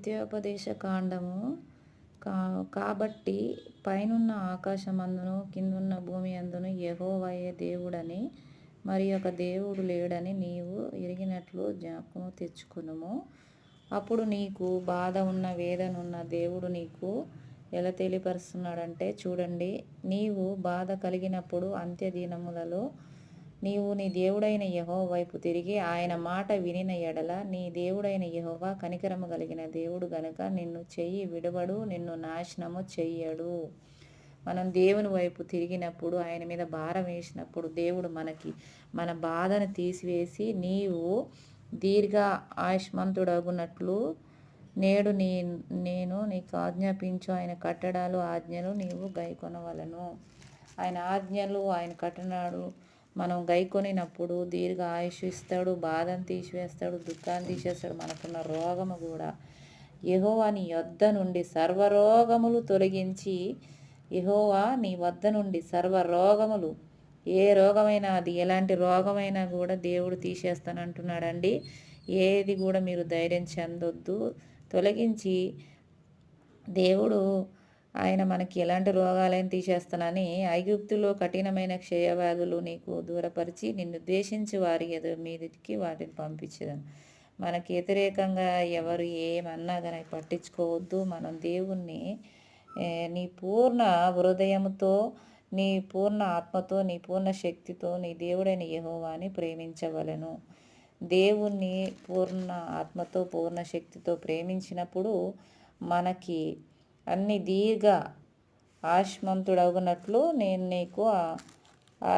ద్వితీయోపదేశ కాండము కాబట్టి పైనున్న ఆకాశమందును కిందున్న భూమి అందును యెహోవాయే దేవుడని మరి ఒక దేవుడు లేడని నీవు ఎరిగినట్లు జ్ఞాపకము తెచ్చుకొనుము. అప్పుడు నీకు బాధ ఉన్న వేదన ఉన్న దేవుడు నీకు ఎలా తెలియపరుస్తున్నాడంటే, చూడండి, నీవు బాధ కలిగినప్పుడు అంత్య దినములలో నీవు నీ దేవుడైన యెహోవా వైపు తిరిగి ఆయన మాట వినిన ఎడల నీ దేవుడైన యెహోవా కనికరము కలిగిన దేవుడు గనుక నిన్ను చెయ్యి విడవడు, నిన్ను నాశనము చెయ్యడు. మనం దేవుని వైపు తిరిగినప్పుడు, ఆయన మీద భారం వేసినప్పుడు దేవుడు మన బాధను తీసివేసి నీవు దీర్ఘ ఆయుష్మంతుడగునట్లు నేడు నేను నీకు ఆజ్ఞాపించు ఆయన కట్టడాలు ఆజ్ఞలు నీవు గైకొనవలెను. ఆయన ఆజ్ఞలు ఆయన కట్టడాలు మనం గైకొనినప్పుడు దీర్ఘ ఆయుష్ ఇస్తాడు, బాధను తీసివేస్తాడు, దుఃఖాన్ని తీసేస్తాడు. మనకున్న రోగము కూడా యెహోవా నీ యొద్ద నుండి సర్వరోగములు తొలగించి, యెహోవా నీ వద్ద నుండి సర్వరోగములు, ఏ రోగమైనా అది ఎలాంటి రోగమైనా కూడా దేవుడు తీసేస్తానంటున్నాడండి. ఏది కూడా మీరు ధైర్యం చెందొద్దు. తొలగించి దేవుడు ఆయన మనకి ఎలాంటి రోగాలైనా తీసేస్తానని ఐగుప్తులో కఠినమైన క్షయవ్యాధులు నీకు దూరపరిచి నిన్ను ద్వేషించి వారి మీదకి వాటిని పంపించేదాన్ని. మనకి వ్యతిరేకంగా ఎవరు ఏమన్నా కానీ పట్టించుకోవద్దు. మనం దేవుణ్ణి నీ పూర్ణ హృదయంతో, నీ పూర్ణ ఆత్మతో, నీ పూర్ణ శక్తితో నీ దేవుడైన యెహోవాని ప్రేమించవలెను. దేవుణ్ణి పూర్ణ ఆత్మతో పూర్ణ శక్తితో ప్రేమించినప్పుడు మనకి అన్ని దీర్ఘ ఆయుష్మంతుడగునట్లు నేను నీకు